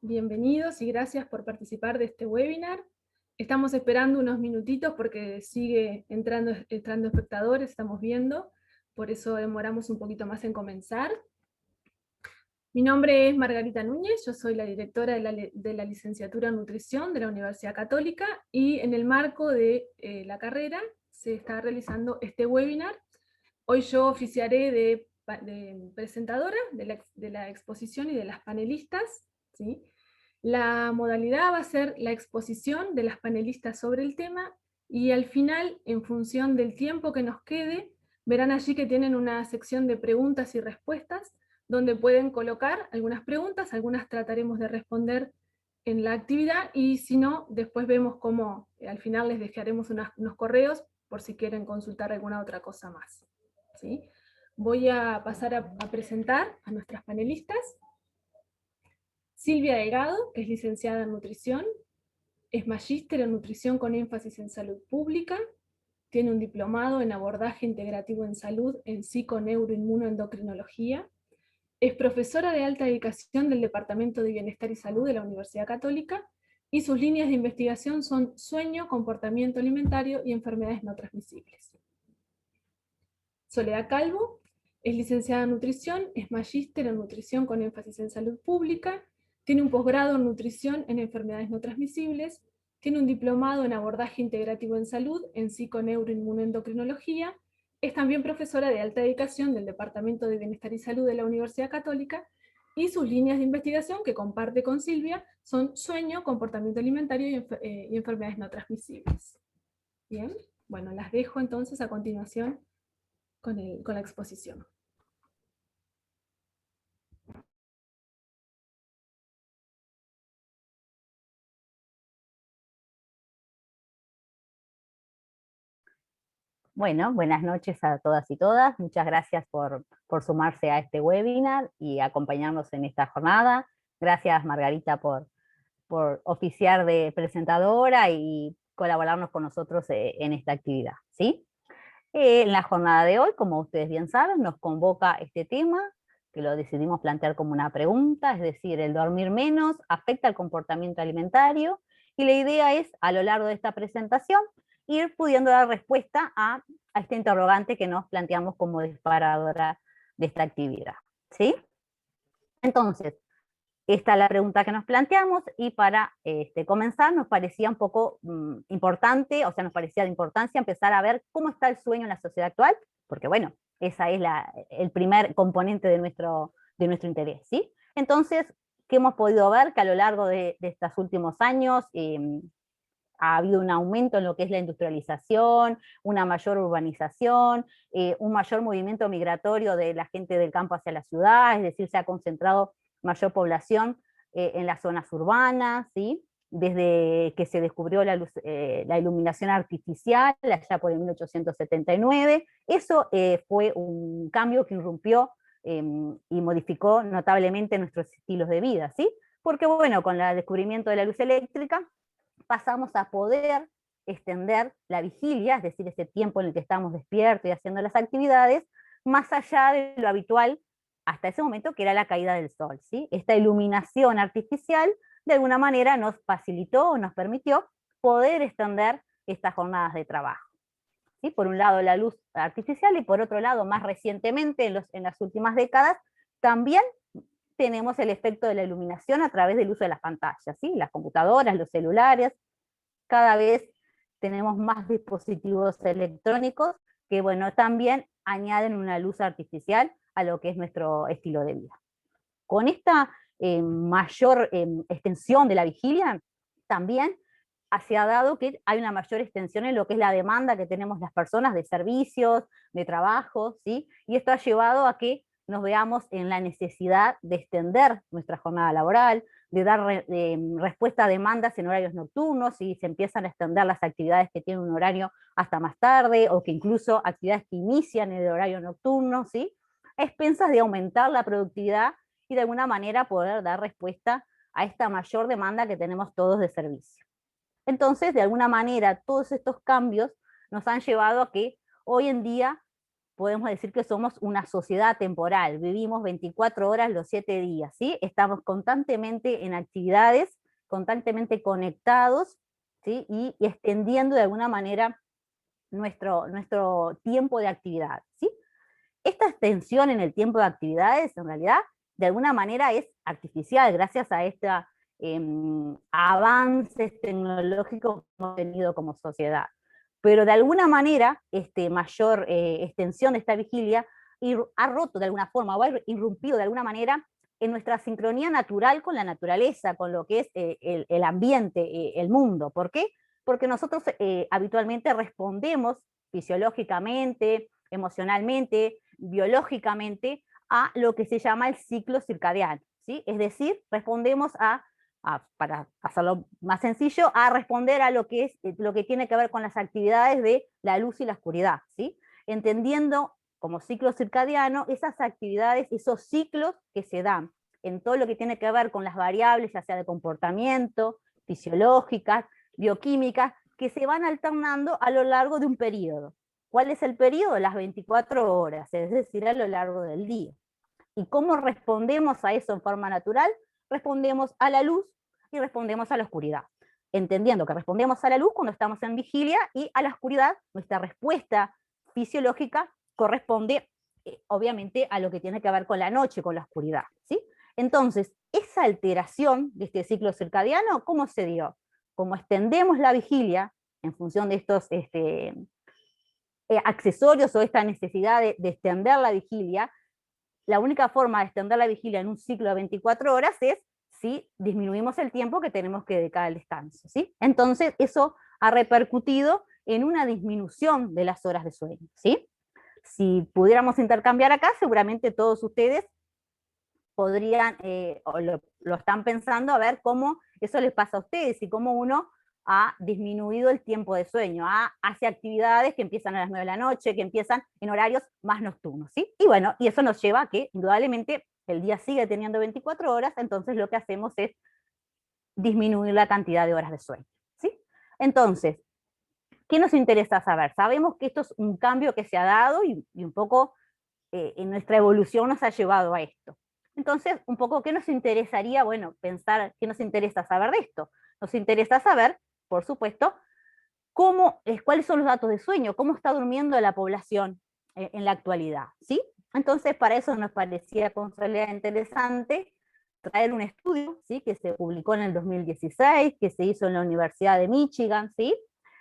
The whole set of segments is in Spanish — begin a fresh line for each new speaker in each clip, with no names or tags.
Bienvenidos y gracias por participar de este webinar. Estamos esperando unos minutitos porque sigue entrando espectadores, estamos viendo, por eso demoramos un poquito más en comenzar. Mi nombre es Margarita Núñez, yo soy la directora de la licenciatura en nutrición de la Universidad Católica y en el marco de la carrera se está realizando este webinar. Hoy yo oficiaré de presentadora de la exposición y de las panelistas, ¿sí? La modalidad va a ser la exposición de las panelistas sobre el tema y al final, en función del tiempo que nos quede, verán allí que tienen una sección de preguntas y respuestas donde pueden colocar algunas preguntas, algunas trataremos de responder en la actividad y si no, después vemos cómo al final les dejaremos unos correos por si quieren consultar alguna otra cosa más. ¿Sí? Voy a pasar a presentar a nuestras panelistas. Silvia Delgado, que es licenciada en nutrición, es magíster en nutrición con énfasis en salud pública, tiene un diplomado en abordaje integrativo en salud en psiconeuroinmunoendocrinología, es profesora de alta dedicación del Departamento de Bienestar y Salud de la Universidad Católica, y sus líneas de investigación son sueño, comportamiento alimentario y enfermedades no transmisibles. Soledad Calvo es licenciada en nutrición, es magíster en nutrición con énfasis en salud pública, tiene un posgrado en nutrición en enfermedades no transmisibles, tiene un diplomado en abordaje integrativo en salud en psiconeuroinmunoendocrinología, es también profesora de alta dedicación del Departamento de Bienestar y Salud de la Universidad Católica, y sus líneas de investigación que comparte con Silvia son sueño, comportamiento alimentario y enfermedades no transmisibles. Bien, bueno, las dejo entonces a continuación con la exposición.
Bueno, buenas noches a todas y todas. Muchas gracias por sumarse a este webinar y acompañarnos en esta jornada. Gracias, Margarita, por oficiar de presentadora y colaborarnos con nosotros en esta actividad, ¿sí? En la jornada de hoy, como ustedes bien saben, nos convoca este tema, que lo decidimos plantear como una pregunta, es decir, el dormir menos afecta el comportamiento alimentario, y la idea es, a lo largo de esta presentación, ir pudiendo dar respuesta a este interrogante que nos planteamos como disparadora de esta actividad, ¿sí? Entonces, esta es la pregunta que nos planteamos, y para comenzar nos parecía un poco importante, o sea, nos parecía de importancia empezar a ver cómo está el sueño en la sociedad actual, porque bueno, esa es el primer componente de nuestro interés, ¿sí? Entonces, ¿qué hemos podido ver? Que a lo largo de estos últimos años ha habido un aumento en lo que es la industrialización, una mayor urbanización, un mayor movimiento migratorio de la gente del campo hacia la ciudad, es decir, se ha concentrado mayor población en las zonas urbanas, ¿sí? Desde que se descubrió la iluminación artificial, allá por el 1879, eso fue un cambio que irrumpió y modificó notablemente nuestros estilos de vida, ¿sí? Porque bueno, con el descubrimiento de la luz eléctrica, pasamos a poder extender la vigilia, es decir, ese tiempo en el que estamos despiertos y haciendo las actividades, más allá de lo habitual hasta ese momento, que era la caída del sol, ¿sí? Esta iluminación artificial de alguna manera nos facilitó o nos permitió poder extender estas jornadas de trabajo, ¿sí? Por un lado la luz artificial, y por otro lado, más recientemente, en las últimas décadas, también tenemos el efecto de la iluminación a través del uso de las pantallas, ¿sí? Las computadoras, los celulares, cada vez tenemos más dispositivos electrónicos que, bueno, también añaden una luz artificial a lo que es nuestro estilo de vida. Con esta mayor extensión de la vigilia, también se ha dado que hay una mayor extensión en lo que es la demanda que tenemos las personas de servicios, de trabajo, ¿sí? Y esto ha llevado a que nos veamos en la necesidad de extender nuestra jornada laboral, de dar respuesta a demandas en horarios nocturnos, y se empiezan a extender las actividades que tienen un horario hasta más tarde, o que incluso actividades que inician en el horario nocturno, ¿sí? A expensas de aumentar la productividad y de alguna manera poder dar respuesta a esta mayor demanda que tenemos todos de servicio. Entonces, de alguna manera, todos estos cambios nos han llevado a que hoy en día podemos decir que somos una sociedad temporal, vivimos 24 horas los 7 días, ¿sí? Estamos constantemente en actividades, constantemente conectados, ¿sí? Y extendiendo de alguna manera nuestro tiempo de actividad, ¿sí? Esta extensión en el tiempo de actividades, en realidad, de alguna manera es artificial, gracias a estos avances tecnológicos que hemos tenido como sociedad. Pero de alguna manera, mayor extensión de esta vigilia ha roto de alguna forma, o ha irrumpido de alguna manera en nuestra sincronía natural con la naturaleza, con lo que es el ambiente, el mundo. ¿Por qué? Porque nosotros habitualmente respondemos fisiológicamente, emocionalmente, biológicamente, a lo que se llama el ciclo circadiano, ¿sí? Es decir, respondemos para hacerlo más sencillo, a responder a lo que tiene que ver con las actividades de la luz y la oscuridad, ¿sí? Entendiendo como ciclo circadiano esas actividades, esos ciclos que se dan en todo lo que tiene que ver con las variables, ya sea de comportamiento, fisiológicas, bioquímicas, que se van alternando a lo largo de un periodo. ¿Cuál es el periodo? Las 24 horas, es decir, a lo largo del día. ¿Y cómo respondemos a eso en forma natural? Respondemos a la luz y respondemos a la oscuridad. Entendiendo que respondemos a la luz cuando estamos en vigilia y a la oscuridad, nuestra respuesta fisiológica corresponde obviamente a lo que tiene que ver con la noche, con la oscuridad, ¿sí? Entonces, esa alteración de este ciclo circadiano, ¿cómo se dio? Como extendemos la vigilia en función de estos accesorios o esta necesidad de extender la vigilia, la única forma de extender la vigilia en un ciclo de 24 horas es si disminuimos el tiempo que tenemos que dedicar al descanso, ¿sí? Entonces, eso ha repercutido en una disminución de las horas de sueño, ¿sí? Si pudiéramos intercambiar acá, seguramente todos ustedes podrían, o lo están pensando, a ver cómo eso les pasa a ustedes y cómo uno ha disminuido el tiempo de sueño, hace actividades que empiezan a las 9 de la noche, que empiezan en horarios más nocturnos, ¿sí? Y bueno, y eso nos lleva a que indudablemente el día sigue teniendo 24 horas, entonces lo que hacemos es disminuir la cantidad de horas de sueño, ¿sí? Entonces, ¿qué nos interesa saber? Sabemos que esto es un cambio que se ha dado y un poco en nuestra evolución nos ha llevado a esto. Entonces, un poco, ¿qué nos interesaría? Bueno, pensar, ¿qué nos interesa saber de esto? Nos interesa saber, por supuesto, cuáles son los datos de sueño, cómo está durmiendo la población en la actualidad, ¿sí? Entonces, para eso nos parecía con realidad interesante traer un estudio, ¿sí? Que se publicó en el 2016, que se hizo en la Universidad de Michigan, ¿sí?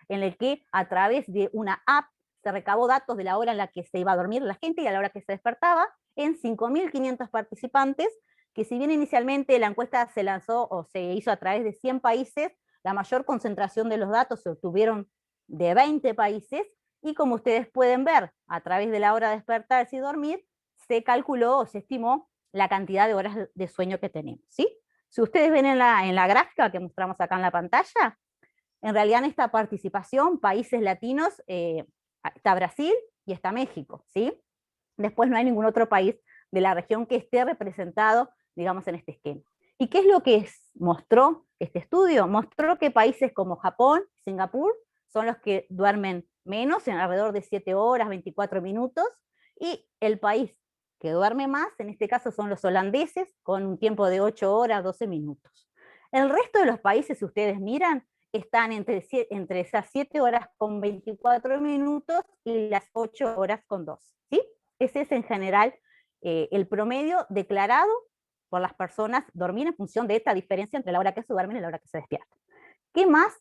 En el que a través de una app se recabó datos de la hora en la que se iba a dormir la gente y a la hora que se despertaba en 5.500 participantes, que si bien inicialmente la encuesta se lanzó o se hizo a través de 100 países, la mayor concentración de los datos se obtuvieron de 20 países, y como ustedes pueden ver, a través de la hora de despertarse y dormir, se calculó o se estimó la cantidad de horas de sueño que tenemos, ¿sí? Si ustedes ven en la gráfica que mostramos acá en la pantalla, en realidad en esta participación, países latinos, está Brasil y está México, ¿sí? Después no hay ningún otro país de la región que esté representado, digamos, en este esquema. ¿Y qué es lo que mostró este estudio? Mostró que países como Japón, Singapur, son los que duermen menos, en alrededor de 7 horas, 24 minutos, y el país que duerme más, en este caso son los holandeses, con un tiempo de 8 horas, 12 minutos. El resto de los países, si ustedes miran, están entre esas 7 horas con 24 minutos y las 8 horas con 2, ¿sí? Ese es en general el promedio declarado por las personas dormir en función de esta diferencia entre la hora que se duermen y la hora que se despiertan. ¿Qué más?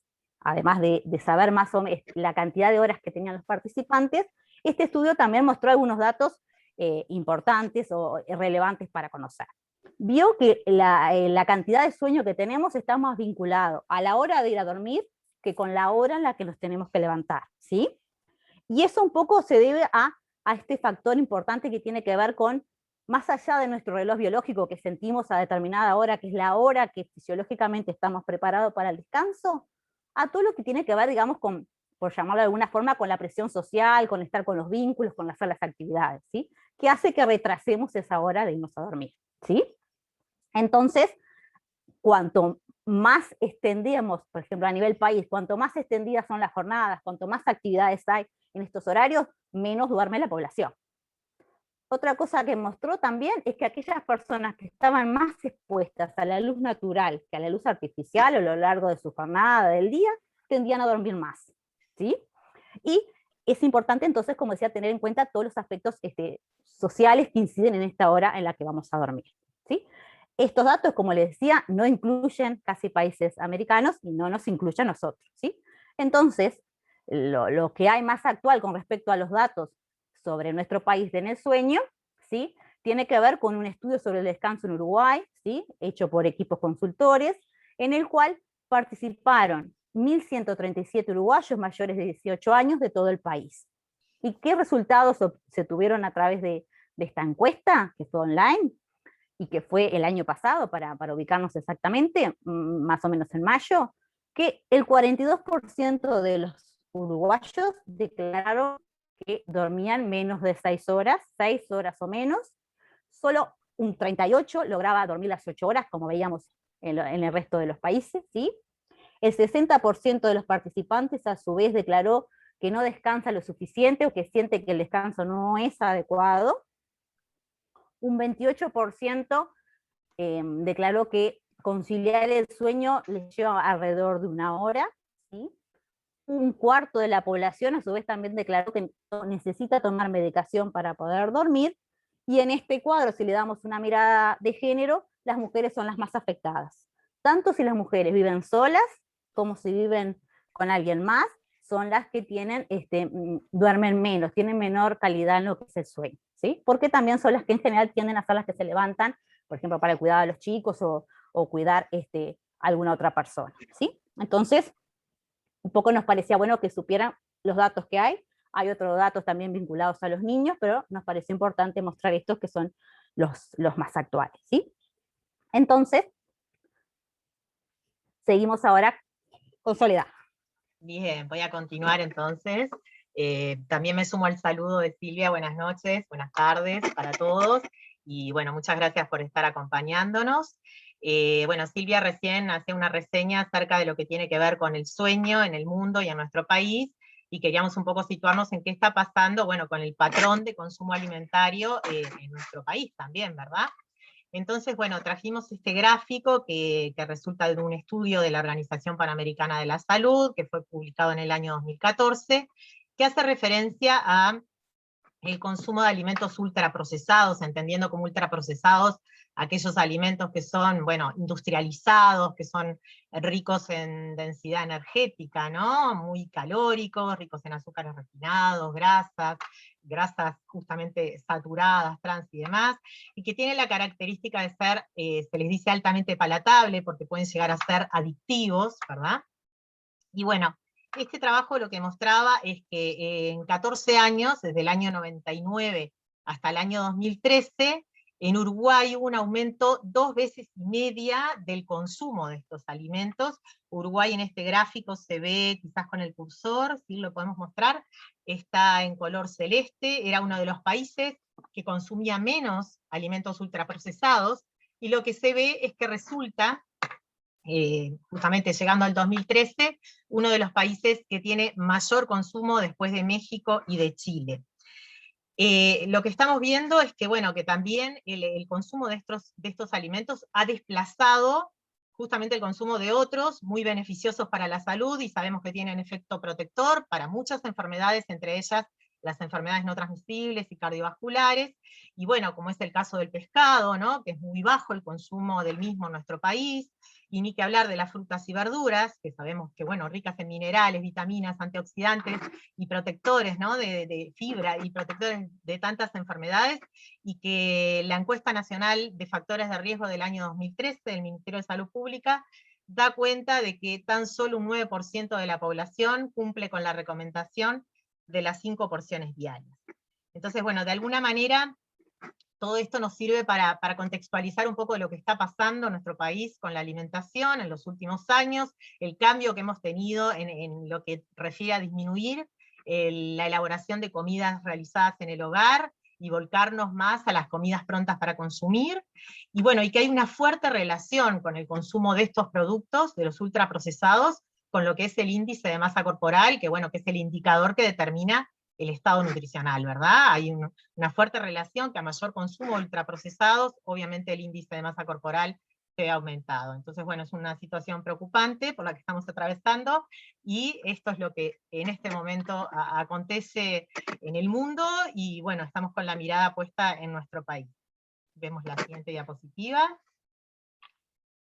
Además de saber más o menos la cantidad de horas que tenían los participantes, este estudio también mostró algunos datos importantes o relevantes para conocer. Vio que la cantidad de sueño que tenemos está más vinculado a la hora de ir a dormir que con la hora en la que nos tenemos que levantar, ¿sí? Y eso un poco se debe a este factor importante que tiene que ver con, más allá de nuestro reloj biológico que sentimos a determinada hora, que es la hora que fisiológicamente estamos preparados para el descanso, a todo lo que tiene que ver, digamos, con, por llamarlo de alguna forma, con la presión social, con estar con los vínculos, con hacer las actividades, ¿sí? Que hace que retrasemos esa hora de irnos a dormir, ¿sí? Entonces, cuanto más extendemos, por ejemplo, a nivel país, cuanto más extendidas son las jornadas, cuanto más actividades hay en estos horarios, menos duerme la población, Otra cosa que mostró también es que aquellas personas que estaban más expuestas a la luz natural que a la luz artificial a lo largo de su jornada del día, tendían a dormir más, ¿sí? Y es importante entonces, como decía, tener en cuenta todos los aspectos sociales que inciden en esta hora en la que vamos a dormir, ¿sí? Estos datos, como les decía, no incluyen casi países americanos y no nos incluyen a nosotros, ¿sí? Entonces, lo que hay más actual con respecto a los datos sobre nuestro país en el sueño, ¿sí? Tiene que ver con un estudio sobre el descanso en Uruguay, ¿sí? Hecho por equipos consultores, en el cual participaron 1.137 uruguayos mayores de 18 años de todo el país. ¿Y qué resultados se tuvieron a través de esta encuesta, que fue online, y que fue el año pasado, para ubicarnos exactamente, más o menos en mayo? Que el 42% de los uruguayos declararon que dormían menos de 6 horas o menos. Solo un 38% lograba dormir las 8 horas, como veíamos en el resto de los países, ¿sí? El 60% de los participantes a su vez declaró que no descansa lo suficiente o que siente que el descanso no es adecuado. Un 28% declaró que conciliar el sueño les lleva alrededor de 1 hora, ¿sí? Un cuarto de la población a su vez también declaró que necesita tomar medicación para poder dormir, y en este cuadro, si le damos una mirada de género, las mujeres son las más afectadas. Tanto si las mujeres viven solas, como si viven con alguien más, son las que duermen menos, tienen menor calidad en lo que es el sueño, ¿sí? Porque también son las que en general tienden a ser las que se levantan, por ejemplo, para el cuidado de los chicos o cuidar a alguna otra persona, ¿sí? Entonces, un poco nos parecía bueno que supieran los datos que hay. Hay otros datos también vinculados a los niños, pero nos pareció importante mostrar estos que son los más actuales, ¿sí? Entonces, seguimos ahora con Soledad.
Bien, voy a continuar entonces. También me sumo al saludo de Silvia. Buenas noches, buenas tardes para todos. Y bueno, muchas gracias por estar acompañándonos. Bueno, Silvia recién hace una reseña acerca de lo que tiene que ver con el sueño en el mundo y en nuestro país, y queríamos un poco situarnos en qué está pasando, bueno, con el patrón de consumo alimentario en nuestro país también, ¿verdad? Entonces, bueno, trajimos este gráfico que resulta de un estudio de la Organización Panamericana de la Salud, que fue publicado en el año 2014, que hace referencia a el consumo de alimentos ultraprocesados, entendiendo como ultraprocesados aquellos alimentos que son, bueno, industrializados, que son ricos en densidad energética, ¿no? Muy calóricos, ricos en azúcares refinados, grasas justamente saturadas, trans y demás, y que tienen la característica de ser, se les dice altamente palatable, porque pueden llegar a ser adictivos, ¿verdad? Y bueno, este trabajo lo que mostraba es que en 14 años, desde el año 99 hasta el año 2013, en Uruguay hubo un aumento 2,5 veces del consumo de estos alimentos. Uruguay en este gráfico se ve quizás con el cursor, ¿sí? Lo podemos mostrar, está en color celeste, era uno de los países que consumía menos alimentos ultraprocesados, y lo que se ve es que resulta, justamente llegando al 2013, uno de los países que tiene mayor consumo después de México y de Chile. Lo que estamos viendo es que, bueno, que también el consumo de estos alimentos ha desplazado justamente el consumo de otros muy beneficiosos para la salud, y sabemos que tienen efecto protector para muchas enfermedades, entre ellas las enfermedades no transmisibles y cardiovasculares, y bueno, como es el caso del pescado, ¿no? Que es muy bajo el consumo del mismo en nuestro país, y ni que hablar de las frutas y verduras, que sabemos que, bueno, ricas en minerales, vitaminas, antioxidantes y protectores, ¿no? de fibra y protectores de tantas enfermedades, y que la encuesta nacional de factores de riesgo del año 2013 del Ministerio de Salud Pública da cuenta de que tan solo un 9% de la población cumple con la recomendación de las 5 porciones diarias. Entonces, bueno, de alguna manera, todo esto nos sirve para contextualizar un poco de lo que está pasando en nuestro país con la alimentación en los últimos años, el cambio que hemos tenido en lo que refiere a disminuir la elaboración de comidas realizadas en el hogar, y volcarnos más a las comidas prontas para consumir, y bueno, y que hay una fuerte relación con el consumo de estos productos, de los ultraprocesados, con lo que es el índice de masa corporal, que bueno, que es el indicador que determina el estado nutricional, ¿verdad? Hay una fuerte relación que a mayor consumo de ultraprocesados, obviamente el índice de masa corporal se ha aumentado. Entonces, bueno, es una situación preocupante por la que estamos atravesando, y esto es lo que en este momento acontece en el mundo, y bueno, estamos con la mirada puesta en nuestro país. Vemos la siguiente diapositiva.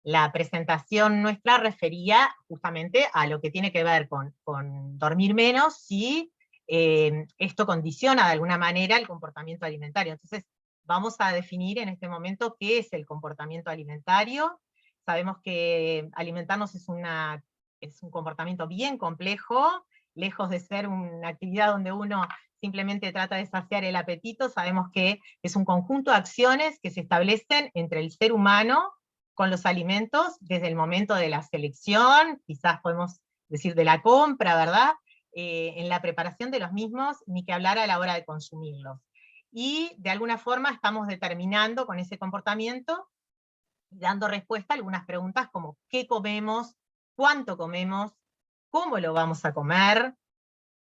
La presentación nuestra refería justamente a lo que tiene que ver con dormir menos, si esto condiciona de alguna manera el comportamiento alimentario. Entonces, vamos a definir en este momento qué es el comportamiento alimentario. Sabemos que alimentarnos es un comportamiento bien complejo, lejos de ser una actividad donde uno simplemente trata de saciar el apetito. Sabemos que es un conjunto de acciones que se establecen entre el ser humano con los alimentos desde el momento de la selección, quizás podemos decir de la compra, ¿verdad? En la preparación de los mismos, ni que hablar a la hora de consumirlos. Y de alguna forma estamos determinando con ese comportamiento, dando respuesta a algunas preguntas como ¿qué comemos? ¿Cuánto comemos? ¿Cómo lo vamos a comer?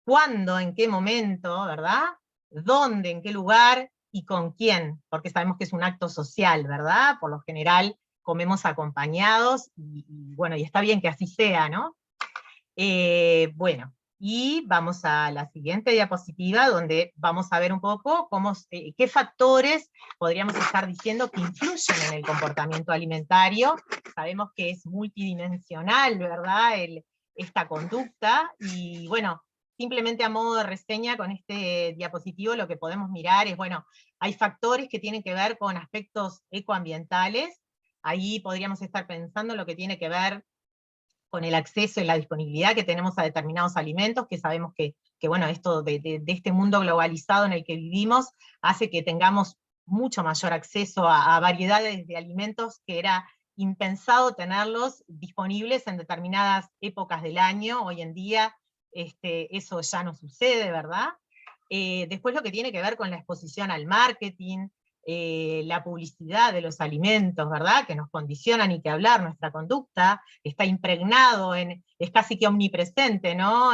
¿Cuándo? ¿En qué momento? ¿Verdad? ¿Dónde? ¿En qué lugar? ¿Y con quién? Porque sabemos que es un acto social, ¿verdad? Por lo general comemos acompañados, y bueno, y está bien que así sea, ¿no? Bueno, y vamos a la siguiente diapositiva, donde vamos a ver un poco qué factores podríamos estar diciendo que influyen en el comportamiento alimentario. Sabemos que es multidimensional, ¿verdad? Esta conducta, y bueno, simplemente a modo de reseña con este diapositivo lo que podemos mirar es, bueno, hay factores que tienen que ver con aspectos ecoambientales. Ahí podríamos estar pensando lo que tiene que ver con el acceso y la disponibilidad que tenemos a determinados alimentos, que sabemos que bueno, esto de este mundo globalizado en el que vivimos, hace que tengamos mucho mayor acceso a variedades de alimentos que era impensado tenerlos disponibles en determinadas épocas del año. Hoy en día eso ya no sucede, ¿verdad? Después lo que tiene que ver con la exposición al marketing, la publicidad de los alimentos, ¿verdad? Que nos condicionan, y que hablar nuestra conducta, está impregnado, es casi que omnipresente, ¿no?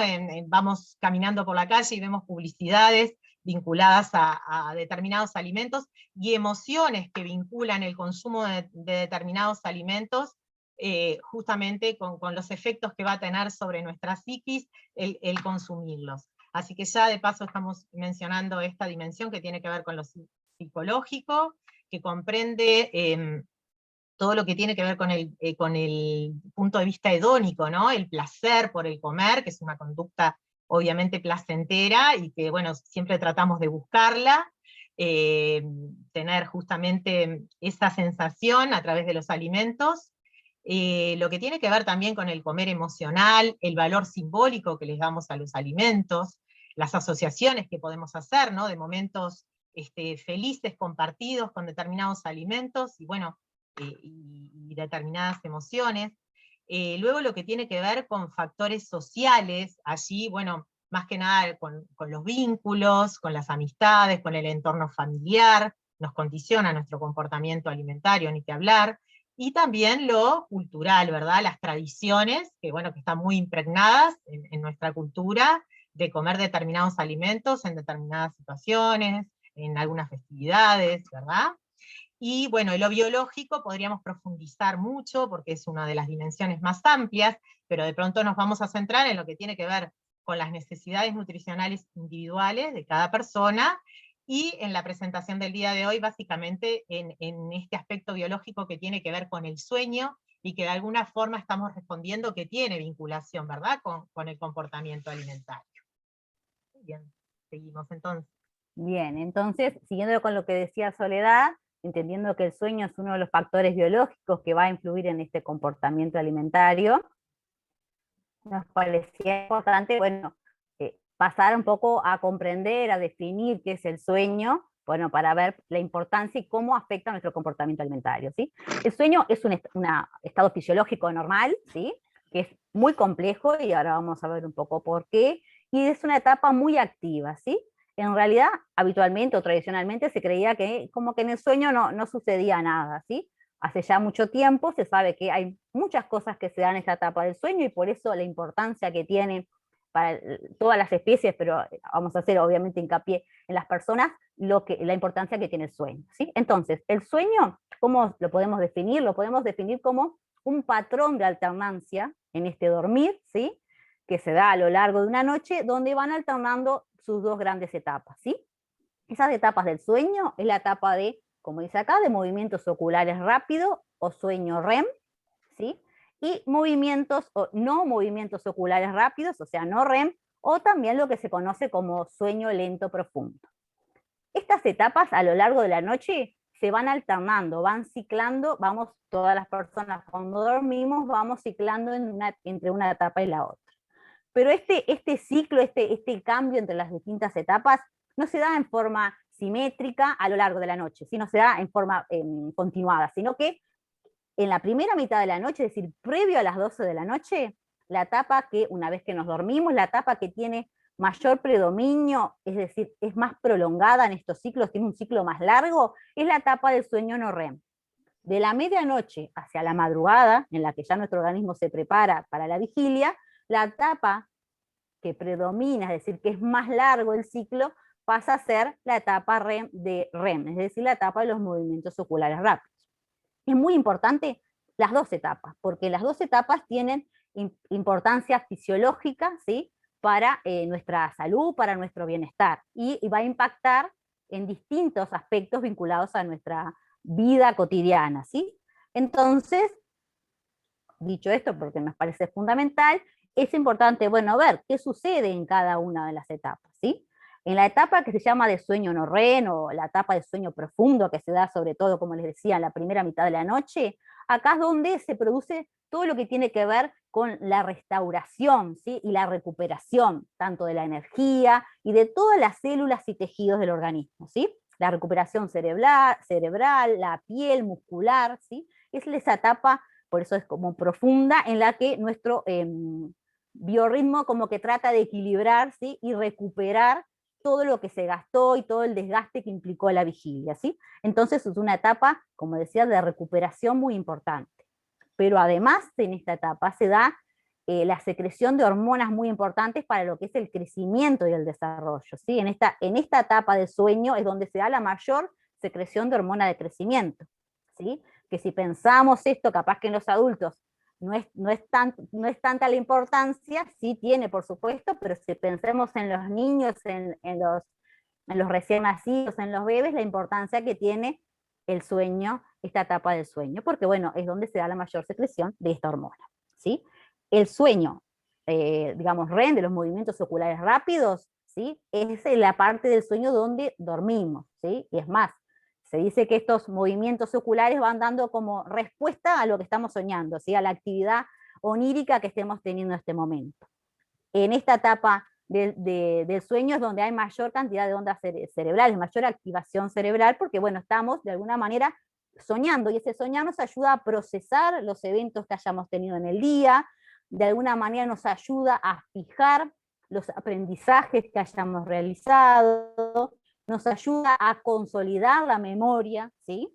Vamos caminando por la calle y vemos publicidades vinculadas a determinados alimentos, y emociones que vinculan el consumo de determinados alimentos, justamente con los efectos que va a tener sobre nuestra psiquis el consumirlos. Así que ya de paso estamos mencionando esta dimensión que tiene que ver con lo psicológico, que comprende todo lo que tiene que ver con el punto de vista hedónico, ¿no? El placer por el comer, que es una conducta obviamente placentera, y que, bueno, siempre tratamos de buscarla, tener justamente esa sensación a través de los alimentos. Lo que tiene que ver también con el comer emocional, el valor simbólico que les damos a los alimentos, las asociaciones que podemos hacer, ¿no? De momentos felices compartidos con determinados alimentos, y bueno, y determinadas emociones. Luego lo que tiene que ver con factores sociales, allí, bueno, más que nada con los vínculos, con las amistades, con el entorno familiar, nos condiciona nuestro comportamiento alimentario, ni que hablar. Y también lo cultural, ¿verdad? Las tradiciones, que bueno, que están muy impregnadas en nuestra cultura, de comer determinados alimentos en determinadas situaciones, en algunas festividades, ¿verdad? Y bueno, lo biológico podríamos profundizar mucho, porque es una de las dimensiones más amplias, pero de pronto nos vamos a centrar en lo que tiene que ver con las necesidades nutricionales individuales de cada persona, y en la presentación del día de hoy, básicamente en este aspecto biológico que tiene que ver con el sueño, y que de alguna forma estamos respondiendo que tiene vinculación, ¿verdad?, con el comportamiento alimentario. Bien, seguimos entonces.
Bien, entonces, siguiendo con lo que decía Soledad, entendiendo que el sueño es uno de los factores biológicos que va a influir en este comportamiento alimentario, nos parecía importante, bueno, pasar un poco a comprender, a definir qué es el sueño, bueno, para ver la importancia y cómo afecta a nuestro comportamiento alimentario, ¿sí? El sueño es un estado fisiológico normal, ¿sí? Que es muy complejo, y ahora vamos a ver un poco por qué, y es una etapa muy activa, ¿sí? En realidad, habitualmente o tradicionalmente se creía que como que en el sueño no sucedía nada, ¿sí? Hace ya mucho tiempo se sabe que hay muchas cosas que se dan en esta etapa del sueño, y por eso la importancia que tiene para todas las especies, pero vamos a hacer obviamente hincapié en las personas, la importancia que tiene el sueño, ¿sí? Entonces, el sueño, ¿cómo lo podemos definir? Lo podemos definir como un patrón de alternancia en este dormir, ¿sí? Que se da a lo largo de una noche, donde van alternando sus dos grandes etapas, ¿sí? Esas etapas del sueño es la etapa de, como dice acá, de movimientos oculares rápidos o sueño REM, ¿sí? Y movimientos o no movimientos oculares rápidos, o sea, no REM, o también lo que se conoce como sueño lento profundo. Estas etapas a lo largo de la noche se van alternando, van ciclando, todas las personas cuando dormimos vamos ciclando entre una etapa y la otra. Pero este ciclo, este cambio entre las distintas etapas, no se da en forma simétrica a lo largo de la noche, sino se da en forma continuada, sino que en la primera mitad de la noche, es decir, previo a las 12 de la noche, la etapa que, una vez que nos dormimos, la etapa que tiene mayor predominio, es decir, es más prolongada en estos ciclos, tiene un ciclo más largo, es la etapa del sueño no REM. De la medianoche hacia la madrugada, en la que ya nuestro organismo se prepara para la vigilia, la etapa que predomina, es decir, que es más largo el ciclo, pasa a ser la etapa de REM, es decir, la etapa de los movimientos oculares rápidos. Es muy importante las dos etapas, porque las dos etapas tienen importancia fisiológica, ¿sí? Para nuestra salud, para nuestro bienestar, y va a impactar en distintos aspectos vinculados a nuestra vida cotidiana, ¿sí? Entonces, dicho esto, porque nos parece fundamental, es importante, bueno, ver qué sucede en cada una de las etapas, ¿sí? En la etapa que se llama de sueño no REM, o la etapa de sueño profundo, que se da sobre todo, como les decía, en la primera mitad de la noche, acá es donde se produce todo lo que tiene que ver con la restauración, ¿sí? Y la recuperación, tanto de la energía y de todas las células y tejidos del organismo, ¿sí? La recuperación cerebral, la piel, muscular, ¿sí? Es esa etapa, por eso es como profunda, en la que nuestro biorritmo como que trata de equilibrar, ¿sí? Y recuperar todo lo que se gastó y todo el desgaste que implicó la vigilia, ¿sí? Entonces es una etapa, como decía, de recuperación muy importante. Pero además en esta etapa se da la secreción de hormonas muy importantes para lo que es el crecimiento y el desarrollo, ¿sí? En esta etapa de sueño es donde se da la mayor secreción de hormona de crecimiento, ¿sí? Que si pensamos esto, capaz que en los adultos no es tanta la importancia, sí tiene por supuesto, pero si pensemos en los niños, en los recién nacidos, en los bebés, la importancia que tiene el sueño, esta etapa del sueño, porque bueno, es donde se da la mayor secreción de esta hormona, ¿sí? El sueño, digamos, REM, de los movimientos oculares rápidos, ¿sí? Es la parte del sueño donde dormimos, ¿sí? Y es más, se dice que estos movimientos oculares van dando como respuesta a lo que estamos soñando, ¿sí? A la actividad onírica que estemos teniendo en este momento. En esta etapa del sueño es donde hay mayor cantidad de ondas cerebrales, mayor activación cerebral, porque bueno, estamos de alguna manera soñando, y ese soñar nos ayuda a procesar los eventos que hayamos tenido en el día, de alguna manera nos ayuda a fijar los aprendizajes que hayamos realizado, nos ayuda a consolidar la memoria, ¿sí?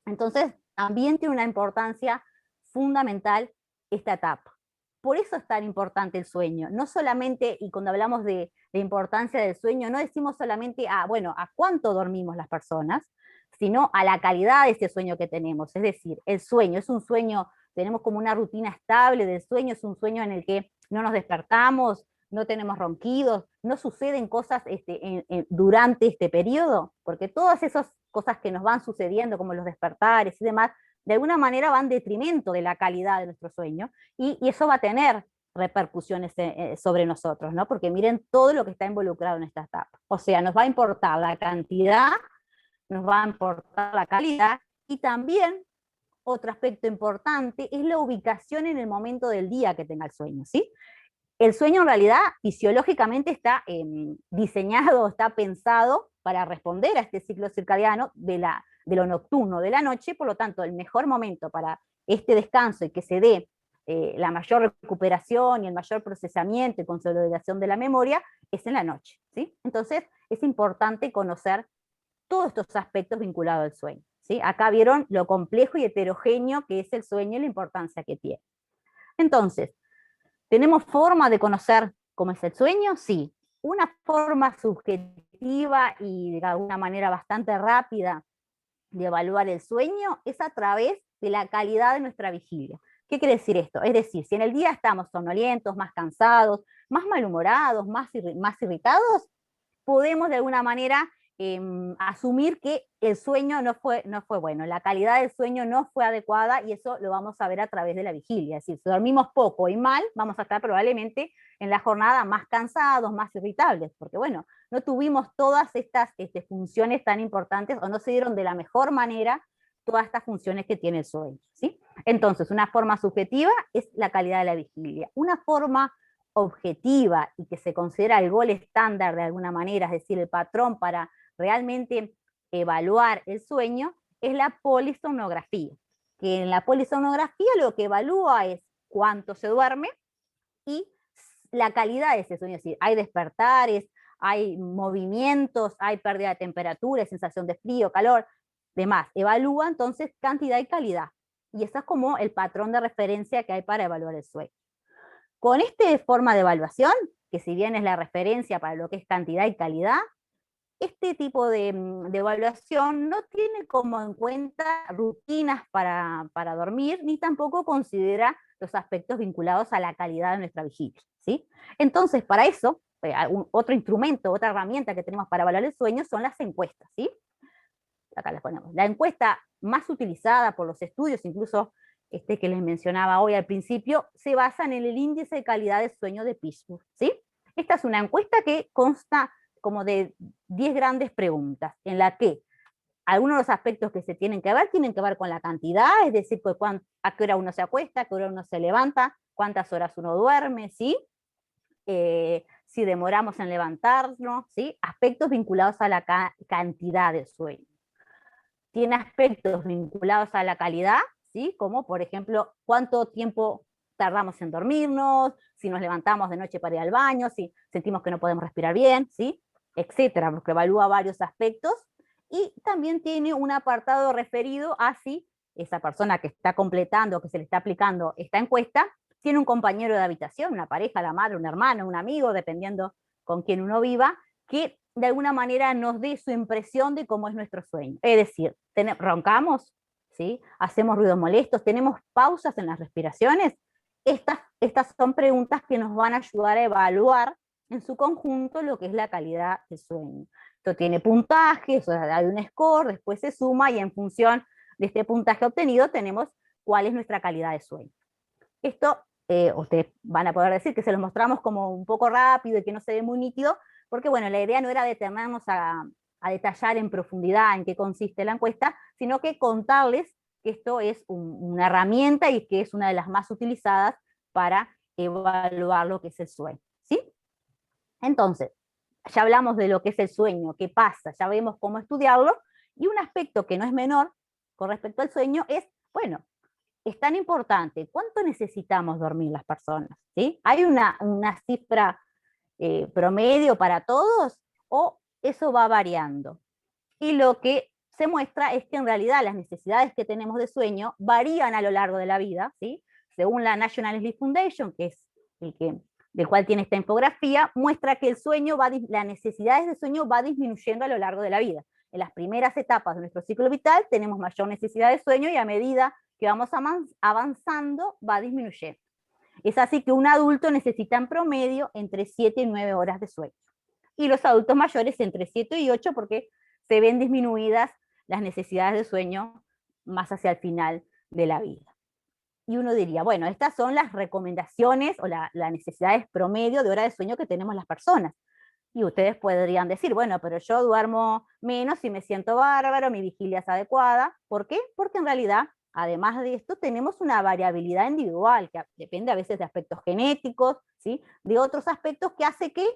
Entonces, también tiene una importancia fundamental esta etapa. Por eso es tan importante el sueño. No solamente, y cuando hablamos de importancia del sueño, no decimos solamente a cuánto dormimos las personas, sino a la calidad de ese sueño que tenemos. Es decir, el sueño es un sueño, tenemos como una rutina estable del sueño, es un sueño en el que no nos despertamos, no tenemos ronquidos, no suceden cosas durante este periodo, porque todas esas cosas que nos van sucediendo, como los despertares y demás, de alguna manera van en detrimento de la calidad de nuestro sueño, y eso va a tener repercusiones sobre nosotros, ¿no? Porque miren todo lo que está involucrado en esta etapa. O sea, nos va a importar la cantidad, nos va a importar la calidad, y también otro aspecto importante es la ubicación en el momento del día que tenga el sueño, ¿sí? El sueño en realidad fisiológicamente está diseñado, está pensado para responder a este ciclo circadiano de lo nocturno, de la noche. Por lo tanto, el mejor momento para este descanso y que se dé la mayor recuperación y el mayor procesamiento y consolidación de la memoria es en la noche, ¿sí? Entonces es importante conocer todos estos aspectos vinculados al sueño, ¿sí? Acá vieron lo complejo y heterogéneo que es el sueño y la importancia que tiene. Entonces, tenemos forma de conocer ¿Cómo es el sueño? Sí. Una forma subjetiva y de alguna manera bastante rápida de evaluar el sueño es a través de la calidad de nuestra vigilia. ¿Qué quiere decir esto? Es decir, si en el día estamos somnolientos, más cansados, más malhumorados, más irritados, podemos de alguna manera asumir que el sueño no fue bueno, la calidad del sueño no fue adecuada, y eso lo vamos a ver a través de la vigilia. Es decir, si dormimos poco y mal, vamos a estar probablemente en la jornada más cansados, más irritables, porque bueno, no tuvimos todas estas funciones tan importantes, o no se dieron de la mejor manera todas estas funciones que tiene el sueño, ¿sí? Entonces, una forma subjetiva es la calidad de la vigilia. Una forma objetiva y que se considera el gol estándar de alguna manera, es decir, el patrón para realmente evaluar el sueño, es la polisomnografía. Que en la polisomnografía lo que evalúa es cuánto se duerme y la calidad de ese sueño. Es decir, hay despertares, hay movimientos, hay pérdida de temperatura, sensación de frío, calor, demás. Evalúa entonces cantidad y calidad. Y eso es como el patrón de referencia que hay para evaluar el sueño. Con esta forma de evaluación, que si bien es la referencia para lo que es cantidad y calidad, este tipo de evaluación no tiene como en cuenta rutinas para dormir, ni tampoco considera los aspectos vinculados a la calidad de nuestra vigilia, ¿sí? Entonces, para eso, otro instrumento, otra herramienta que tenemos para evaluar el sueño son las encuestas, ¿sí? Acá las ponemos. La encuesta más utilizada por los estudios, incluso que les mencionaba hoy al principio, se basa en el índice de calidad de sueño de Pittsburgh, ¿sí? Esta es una encuesta que consta como de 10 grandes preguntas, en la que algunos de los aspectos que se tienen que ver con la cantidad, es decir, a qué hora uno se acuesta, a qué hora uno se levanta, cuántas horas uno duerme, ¿sí? Si demoramos en levantarnos, ¿sí? Aspectos vinculados a la cantidad de sueño. Tiene aspectos vinculados a la calidad, ¿sí? Como por ejemplo, cuánto tiempo tardamos en dormirnos, si nos levantamos de noche para ir al baño, si sentimos que no podemos respirar bien, ¿sí? Etcétera, porque evalúa varios aspectos. Y también tiene un apartado referido a si esa persona que está completando, que se le está aplicando esta encuesta, tiene un compañero de habitación, una pareja, la madre, un hermano, un amigo, dependiendo con quién uno viva, que de alguna manera nos dé su impresión de cómo es nuestro sueño. Es decir, roncamos, ¿sí? Hacemos ruidos molestos, tenemos pausas en las respiraciones. Estas son preguntas que nos van a ayudar a evaluar en su conjunto lo que es la calidad del sueño. Esto tiene puntaje, hay un score, después se suma y en función de este puntaje obtenido tenemos cuál es nuestra calidad de sueño. Esto ustedes van a poder decir que se los mostramos como un poco rápido y que no se ve muy nítido, porque bueno, la idea no era detenernos a detallar en profundidad en qué consiste la encuesta, sino que contarles que esto es una herramienta y que es una de las más utilizadas para evaluar lo que es el sueño, ¿sí? Entonces, ya hablamos de lo que es el sueño, qué pasa, ya vemos cómo estudiarlo, y un aspecto que no es menor con respecto al sueño es, bueno, es tan importante, ¿cuánto necesitamos dormir las personas? ¿Sí? ¿Hay una cifra promedio para todos o eso va variando? Y lo que se muestra es que en realidad las necesidades que tenemos de sueño varían a lo largo de la vida, ¿sí? Según la National Sleep Foundation, que es del cual tiene esta infografía, muestra que las necesidades de sueño va disminuyendo a lo largo de la vida. En las primeras etapas de nuestro ciclo vital tenemos mayor necesidad de sueño y a medida que vamos avanzando va disminuyendo. Es así que un adulto necesita en promedio entre 7 y 9 horas de sueño. Y los adultos mayores entre 7 y 8 porque se ven disminuidas las necesidades de sueño más hacia el final de la vida. Y uno diría, bueno, estas son las recomendaciones o las necesidades promedio de hora de sueño que tenemos las personas. Y ustedes podrían decir, bueno, pero yo duermo menos y me siento bárbaro, mi vigilia es adecuada. ¿Por qué? Porque en realidad, además de esto, tenemos una variabilidad individual que depende a veces de aspectos genéticos, ¿sí? De otros aspectos que hace que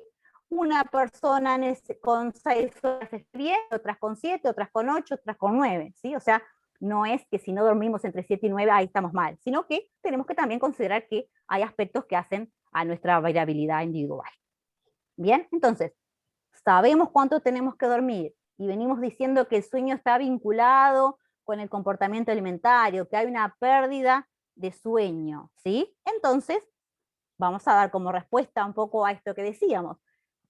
una persona con 6 horas esté bien, otras con 7, otras con 8, otras con 9, ¿sí? O sea, no es que si no dormimos entre 7 y 9, ahí estamos mal, sino que tenemos que también considerar que hay aspectos que hacen a nuestra variabilidad individual. Bien, entonces, sabemos cuánto tenemos que dormir y venimos diciendo que el sueño está vinculado con el comportamiento alimentario, que hay una pérdida de sueño, ¿sí? Entonces, vamos a dar como respuesta un poco a esto que decíamos.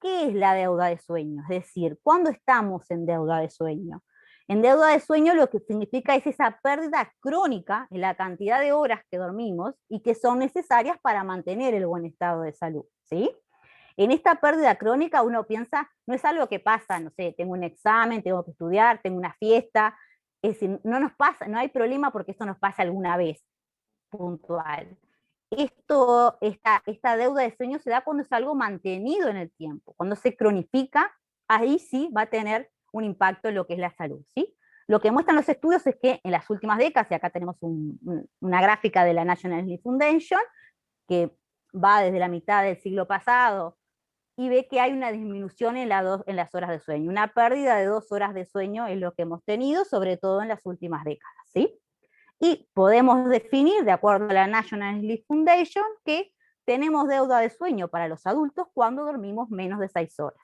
¿Qué es la deuda de sueño? Es decir, ¿cuándo estamos en deuda de sueño? En deuda de sueño lo que significa es esa pérdida crónica en la cantidad de horas que dormimos y que son necesarias para mantener el buen estado de salud, ¿sí? En esta pérdida crónica uno piensa, no es algo que pasa, no sé, tengo un examen, tengo que estudiar, tengo una fiesta, es decir, no nos pasa, no hay problema porque esto nos pasa alguna vez, puntual. Esta deuda de sueño se da cuando es algo mantenido en el tiempo, cuando se cronifica, ahí sí va a tener un impacto en lo que es la salud, ¿sí? Lo que muestran los estudios es que en las últimas décadas, y acá tenemos una gráfica de la National Sleep Foundation, que va desde la mitad del siglo pasado, y ve que hay una disminución en las horas de sueño. Una pérdida de 2 horas de sueño es lo que hemos tenido, sobre todo en las últimas décadas, ¿sí? Y podemos definir, de acuerdo a la National Sleep Foundation, que tenemos deuda de sueño para los adultos cuando dormimos menos de 6 horas.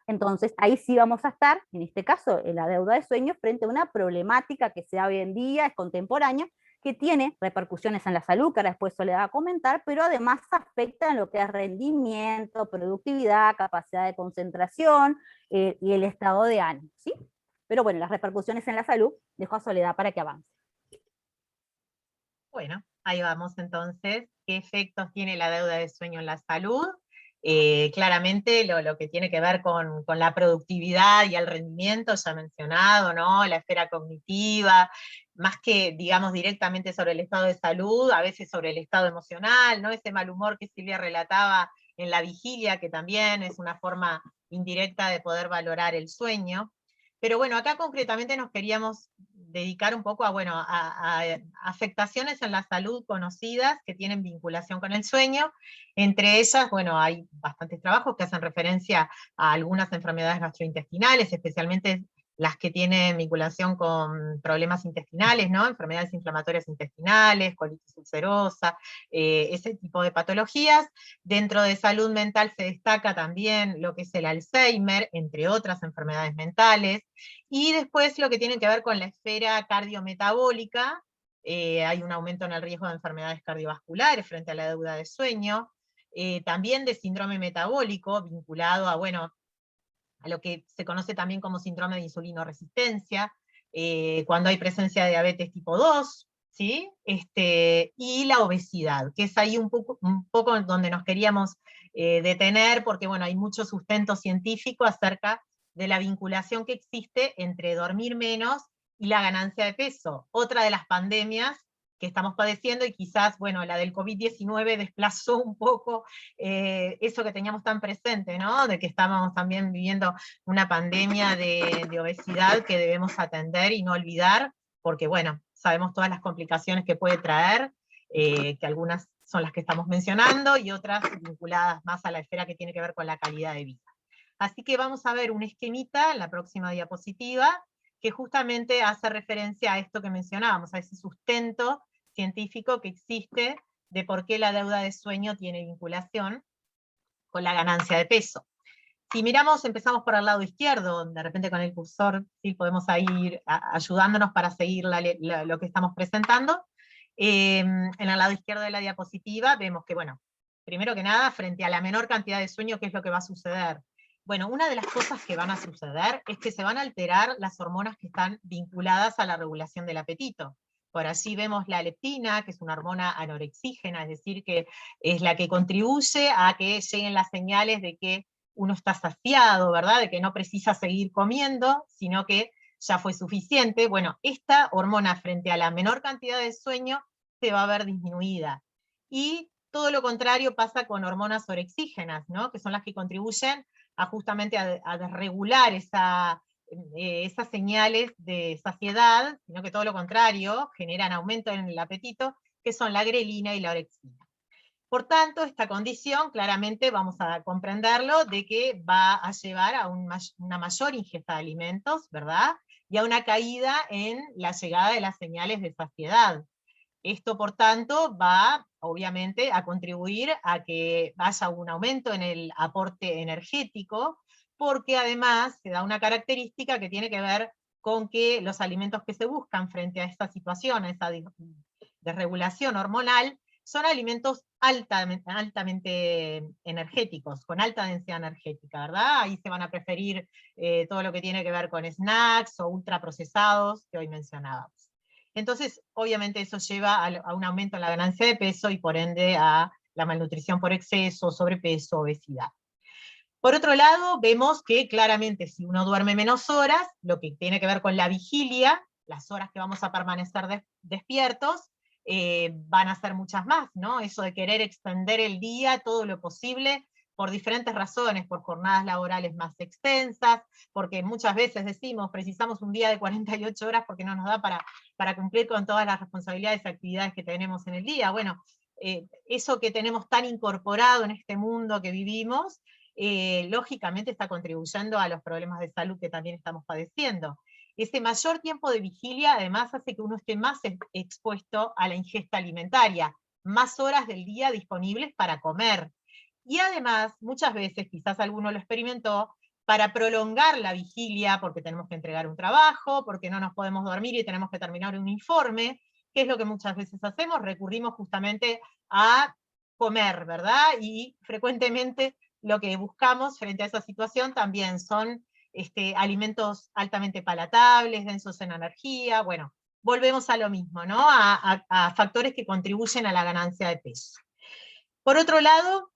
Entonces, ahí sí vamos a estar, en este caso, en la deuda de sueño, frente a una problemática que se da hoy en día, es contemporánea, que tiene repercusiones en la salud, que ahora después se le va a comentar, pero además afecta en lo que es rendimiento, productividad, capacidad de concentración y el estado de ánimo, ¿sí? Pero bueno, las repercusiones en la salud, dejo a Soledad para que avance.
Bueno, ahí vamos entonces. ¿Qué efectos tiene la deuda de sueño en la salud? Claramente lo que tiene que ver con la productividad y el rendimiento, ya mencionado, ¿no? La esfera cognitiva, más que, digamos, directamente sobre el estado de salud, a veces sobre el estado emocional, ¿no? Ese mal humor que Silvia relataba en la vigilia, que también es una forma indirecta de poder valorar el sueño. Pero bueno, acá concretamente nos queríamos dedicar un poco a afectaciones en la salud conocidas que tienen vinculación con el sueño. Entre ellas, bueno, hay bastantes trabajos que hacen referencia a algunas enfermedades gastrointestinales, especialmente las que tienen vinculación con problemas intestinales, ¿no? Enfermedades inflamatorias intestinales, colitis ulcerosa, ese tipo de patologías. Dentro de salud mental se destaca también lo que es el Alzheimer, entre otras enfermedades mentales. Y después lo que tiene que ver con la esfera cardiometabólica, hay un aumento en el riesgo de enfermedades cardiovasculares frente a la deuda de sueño, también de síndrome metabólico vinculado a, bueno, a lo que se conoce también como síndrome de insulinoresistencia, cuando hay presencia de diabetes tipo 2, ¿sí? Y la obesidad, que es ahí un poco donde nos queríamos detener, porque bueno, hay mucho sustento científico acerca de la vinculación que existe entre dormir menos y la ganancia de peso. Otra de las pandemias que estamos padeciendo, y quizás, bueno, la del COVID-19 desplazó un poco eso que teníamos tan presente, ¿no? De que estábamos también viviendo una pandemia de obesidad que debemos atender y no olvidar, porque bueno, sabemos todas las complicaciones que puede traer, que algunas son las que estamos mencionando, y otras vinculadas más a la esfera que tiene que ver con la calidad de vida. Así que vamos a ver un esquemita en la próxima diapositiva, que justamente hace referencia a esto que mencionábamos, a ese sustento científico que existe de por qué la deuda de sueño tiene vinculación con la ganancia de peso. Si miramos, empezamos por el lado izquierdo, de repente con el cursor sí podemos ir ayudándonos para seguir lo que estamos presentando. En el lado izquierdo de la diapositiva vemos que, bueno, primero que nada, frente a la menor cantidad de sueño, ¿qué es lo que va a suceder? Bueno, una de las cosas que van a suceder es que se van a alterar las hormonas que están vinculadas a la regulación del apetito. Por allí vemos la leptina, que es una hormona anorexígena, es decir, que es la que contribuye a que lleguen las señales de que uno está saciado, ¿verdad? De que no precisa seguir comiendo, sino que ya fue suficiente. Bueno, esta hormona frente a la menor cantidad de sueño se va a ver disminuida. Y todo lo contrario pasa con hormonas orexígenas, ¿no? Que son las que contribuyen justamente a desregular esas señales de saciedad, sino que todo lo contrario, generan aumento en el apetito, que son la grelina y la orexina. Por tanto, esta condición claramente vamos a comprenderlo de que va a llevar a una mayor ingesta de alimentos, ¿verdad? Y a una caída en la llegada de las señales de saciedad. Esto, por tanto, va, obviamente, a contribuir a que haya un aumento en el aporte energético, porque además se da una característica que tiene que ver con que los alimentos que se buscan frente a esta situación, a esta desregulación hormonal, son alimentos altamente energéticos, con alta densidad energética, ¿verdad? Ahí se van a preferir todo lo que tiene que ver con snacks o ultraprocesados que hoy mencionábamos. Entonces, obviamente eso lleva a un aumento en la ganancia de peso y por ende a la malnutrición por exceso, sobrepeso, obesidad. Por otro lado, vemos que claramente si uno duerme menos horas, lo que tiene que ver con la vigilia, las horas que vamos a permanecer despiertos, van a ser muchas más, ¿no? Eso de querer extender el día todo lo posible, por diferentes razones, por jornadas laborales más extensas, porque muchas veces decimos, precisamos un día de 48 horas porque no nos da para cumplir con todas las responsabilidades y actividades que tenemos en el día. Bueno, eso que tenemos tan incorporado en este mundo que vivimos, lógicamente está contribuyendo a los problemas de salud que también estamos padeciendo. Ese mayor tiempo de vigilia además hace que uno esté más expuesto a la ingesta alimentaria, más horas del día disponibles para comer. Y además, muchas veces, quizás alguno lo experimentó, para prolongar la vigilia, porque tenemos que entregar un trabajo, porque no nos podemos dormir y tenemos que terminar un informe, que es lo que muchas veces hacemos, recurrimos justamente a comer, ¿verdad? Y frecuentemente lo que buscamos frente a esa situación también son alimentos altamente palatables, densos en energía, bueno, volvemos a lo mismo, ¿no? A factores que contribuyen a la ganancia de peso. Por otro lado,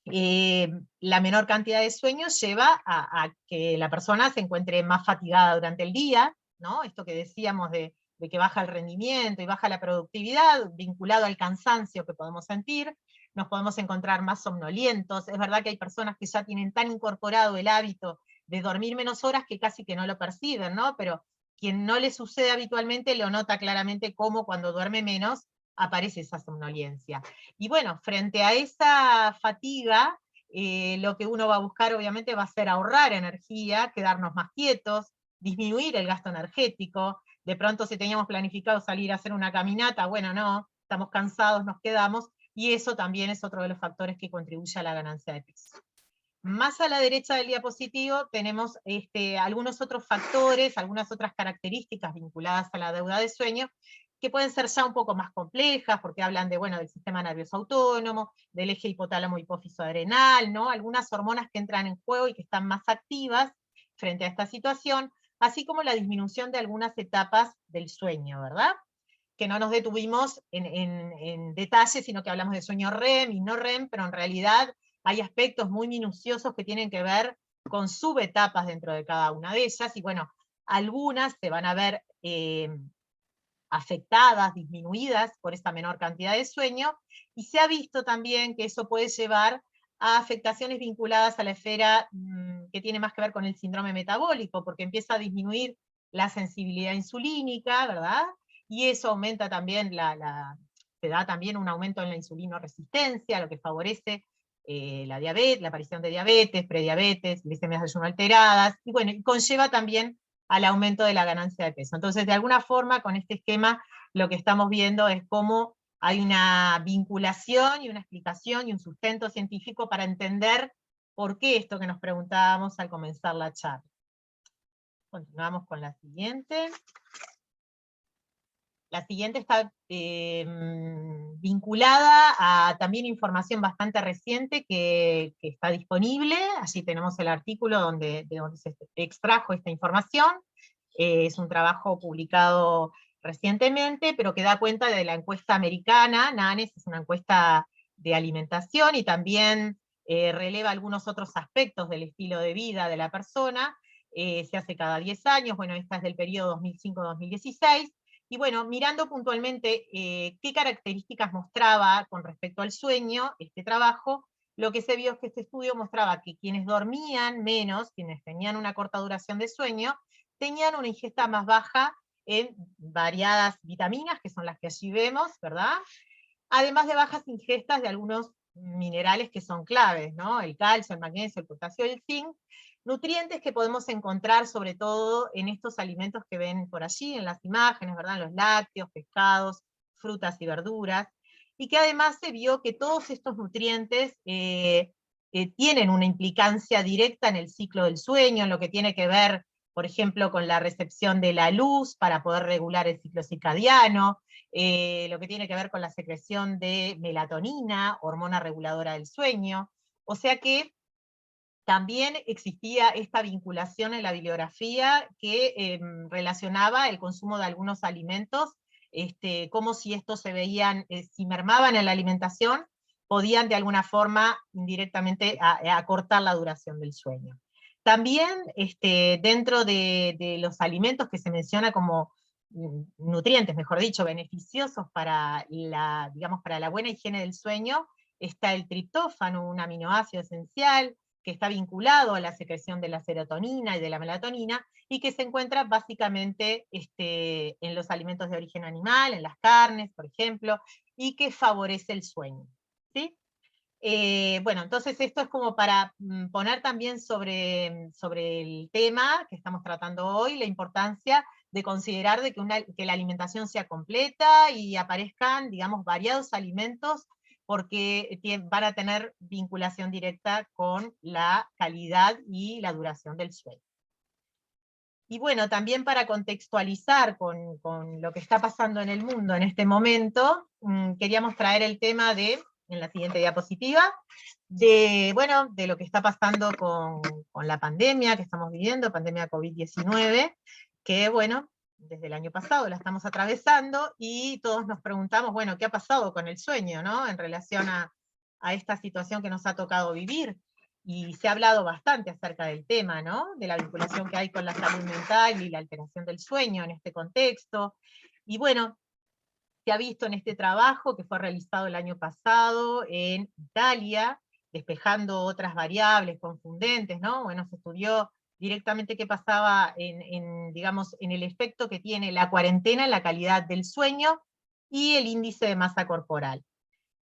la menor cantidad de sueño lleva a que la persona se encuentre más fatigada durante el día, ¿no? Esto que decíamos de que baja el rendimiento y baja la productividad, vinculado al cansancio que podemos sentir, nos podemos encontrar más somnolientos. Es verdad que hay personas que ya tienen tan incorporado el hábito de dormir menos horas que casi que no lo perciben, ¿no? Pero quien no le sucede habitualmente lo nota claramente como cuando duerme menos aparece esa somnolencia. Y bueno, frente a esa fatiga, lo que uno va a buscar obviamente va a ser ahorrar energía, quedarnos más quietos, disminuir el gasto energético. De pronto si teníamos planificado salir a hacer una caminata, bueno, no, estamos cansados, nos quedamos, y eso también es otro de los factores que contribuye a la ganancia de peso. Más a la derecha del diapositivo tenemos algunos otros factores, algunas otras características vinculadas a la deuda de sueño, que pueden ser ya un poco más complejas, porque hablan de, bueno, del sistema nervioso autónomo, del eje hipotálamo hipófiso adrenal, ¿no? Algunas hormonas que entran en juego y que están más activas frente a esta situación, así como la disminución de algunas etapas del sueño, ¿verdad? Que no nos detuvimos en detalle, sino que hablamos de sueño REM y no REM, pero en realidad hay aspectos muy minuciosos que tienen que ver con subetapas dentro de cada una de ellas, y bueno, algunas se van a ver afectadas, disminuidas por esta menor cantidad de sueño, y se ha visto también que eso puede llevar a afectaciones vinculadas a la esfera que tiene más que ver con el síndrome metabólico, porque empieza a disminuir la sensibilidad insulínica, ¿verdad? Y eso aumenta también te da también un aumento en la insulinoresistencia, lo que favorece la diabetes, la aparición de diabetes, prediabetes, glicemias de ayuno alteradas, y bueno, y conlleva también al aumento de la ganancia de peso. Entonces, de alguna forma, con este esquema, lo que estamos viendo es cómo hay una vinculación y una explicación y un sustento científico para entender por qué esto que nos preguntábamos al comenzar la charla. Continuamos con la siguiente. La siguiente está vinculada a también información bastante reciente que está disponible. Allí tenemos el artículo donde se extrajo esta información. Es un trabajo publicado recientemente, pero que da cuenta de la encuesta americana. NANES es una encuesta de alimentación y también releva algunos otros aspectos del estilo de vida de la persona. Se hace cada 10 años, bueno, esta es del periodo 2005-2016. Y bueno, mirando puntualmente qué características mostraba con respecto al sueño este trabajo, lo que se vio es que este estudio mostraba que quienes dormían menos, quienes tenían una corta duración de sueño, tenían una ingesta más baja en variadas vitaminas, que son las que allí vemos, ¿verdad? Además de bajas ingestas de algunos minerales que son claves, ¿no? El calcio, el magnesio, el potasio y el zinc, nutrientes que podemos encontrar sobre todo en estos alimentos que ven por allí, en las imágenes, ¿verdad? Los lácteos, pescados, frutas y verduras, y que además se vio que todos estos nutrientes tienen una implicancia directa en el ciclo del sueño, en lo que tiene que ver por ejemplo, con la recepción de la luz para poder regular el ciclo circadiano, lo que tiene que ver con la secreción de melatonina, hormona reguladora del sueño. O sea que también existía esta vinculación en la bibliografía que relacionaba el consumo de algunos alimentos, como si estos se veían, si mermaban en la alimentación, podían de alguna forma indirectamente acortar la duración del sueño. También dentro de los alimentos que se menciona como nutrientes, mejor dicho, beneficiosos para digamos, para la buena higiene del sueño, está el triptófano, un aminoácido esencial, que está vinculado a la secreción de la serotonina y de la melatonina, y que se encuentra básicamente en los alimentos de origen animal, en las carnes, por ejemplo, y que favorece el sueño, ¿sí? Bueno, entonces esto es como para poner también sobre el tema que estamos tratando hoy, la importancia de considerar de que la alimentación sea completa y aparezcan, digamos, variados alimentos, porque van a tener vinculación directa con la calidad y la duración del sueño. Y bueno, también para contextualizar con lo que está pasando en el mundo en este momento, queríamos traer el tema en la siguiente diapositiva, de lo que está pasando con la pandemia que estamos viviendo, pandemia COVID-19, que bueno, desde el año pasado la estamos atravesando, y todos nos preguntamos, bueno, ¿qué ha pasado con el sueño, ¿no? En relación a esta situación que nos ha tocado vivir. Y se ha hablado bastante acerca del tema, ¿no? De la vinculación que hay con la salud mental y la alteración del sueño en este contexto. Y bueno, se ha visto en este trabajo que fue realizado el año pasado en Italia, despejando otras variables confundentes, ¿no? Bueno, se estudió directamente qué pasaba digamos, en el efecto que tiene la cuarentena en la calidad del sueño y el índice de masa corporal.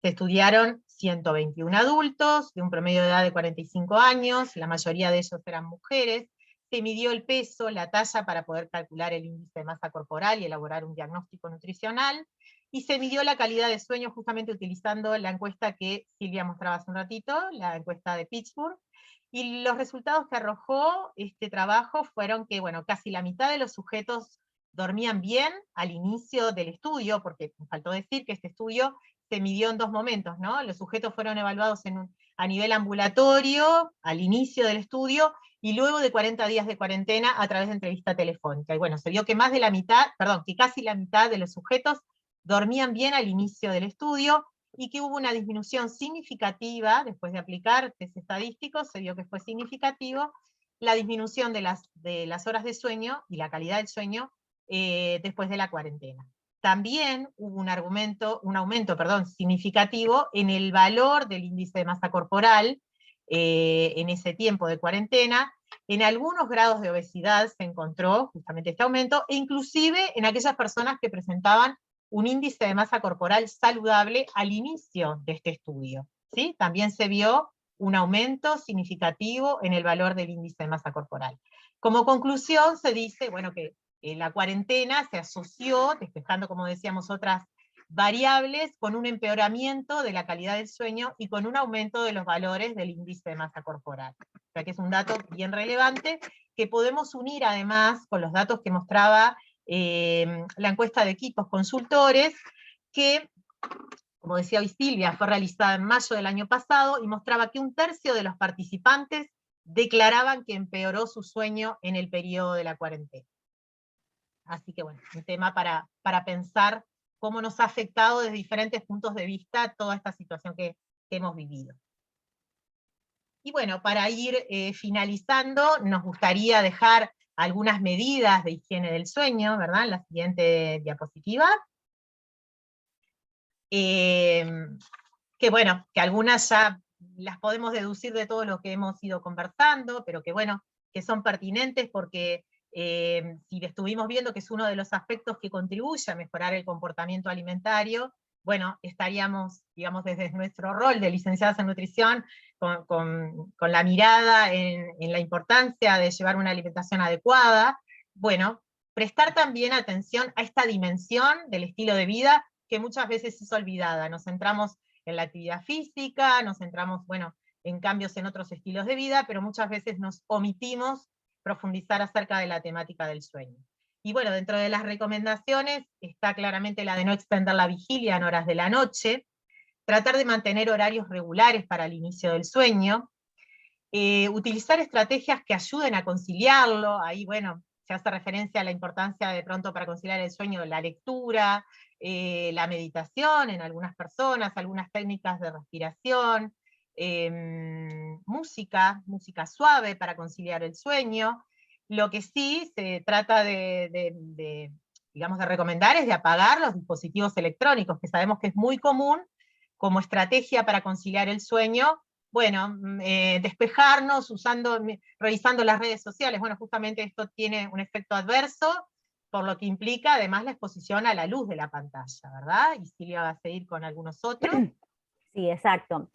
Se estudiaron 121 adultos, de un promedio de edad de 45 años, la mayoría de ellos eran mujeres. Se midió el peso, la talla para poder calcular el índice de masa corporal y elaborar un diagnóstico nutricional, y se midió la calidad de sueño justamente utilizando la encuesta que Silvia mostraba hace un ratito, la encuesta de Pittsburgh, y los resultados que arrojó este trabajo fueron que, bueno, casi la mitad de los sujetos dormían bien al inicio del estudio, porque me faltó decir que este estudio se midió en dos momentos, ¿no? Los sujetos fueron evaluados a nivel ambulatorio, al inicio del estudio, y luego de 40 días de cuarentena a través de entrevista telefónica. Y bueno, se vio que que casi la mitad de los sujetos dormían bien al inicio del estudio, y que hubo una disminución significativa, después de aplicar test estadísticos, se vio que fue significativo la disminución de las horas de sueño y la calidad del sueño después de la cuarentena. También hubo un aumento significativo en el valor del índice de masa corporal en ese tiempo de cuarentena. En algunos grados de obesidad se encontró justamente este aumento, e inclusive en aquellas personas que presentaban un índice de masa corporal saludable al inicio de este estudio, ¿sí? También se vio un aumento significativo en el valor del índice de masa corporal. Como conclusión se dice, bueno, que la cuarentena se asoció, despejando, como decíamos, otras variables, con un empeoramiento de la calidad del sueño y con un aumento de los valores del índice de masa corporal. O sea que es un dato bien relevante, que podemos unir además con los datos que mostraba la encuesta de equipos consultores, que, como decía hoy Silvia, fue realizada en mayo del año pasado, y mostraba que 1/3 de los participantes declaraban que empeoró su sueño en el periodo de la cuarentena. Así que bueno, un tema para pensar cómo nos ha afectado desde diferentes puntos de vista toda esta situación que hemos vivido. Y bueno, para ir finalizando, nos gustaría dejar algunas medidas de higiene del sueño, ¿verdad? En la siguiente diapositiva. Que bueno, que algunas ya las podemos deducir de todo lo que hemos ido conversando, pero que bueno, que son pertinentes porque si estuvimos viendo que es uno de los aspectos que contribuye a mejorar el comportamiento alimentario, bueno, estaríamos, digamos, desde nuestro rol de licenciadas en nutrición, con la mirada en la importancia de llevar una alimentación adecuada, bueno, prestar también atención a esta dimensión del estilo de vida que muchas veces es olvidada. Nos centramos en la actividad física, nos centramos, bueno, en cambios en otros estilos de vida, pero muchas veces nos omitimos profundizar acerca de la temática del sueño. Y bueno, dentro de las recomendaciones está claramente la de no extender la vigilia en horas de la noche, tratar de mantener horarios regulares para el inicio del sueño, utilizar estrategias que ayuden a conciliarlo. Ahí, bueno, se hace referencia a la importancia de pronto para conciliar el sueño, la lectura, la meditación en algunas personas, algunas técnicas de respiración, música suave para conciliar el sueño. Lo que sí se trata digamos, de recomendar es de apagar los dispositivos electrónicos, que sabemos que es muy común como estrategia para conciliar el sueño. Bueno, despejarnos revisando las redes sociales. Bueno, justamente esto tiene un efecto adverso, por lo que implica además la exposición a la luz de la pantalla, ¿verdad? Y Silvia va a seguir con algunos otros.
Sí, exacto.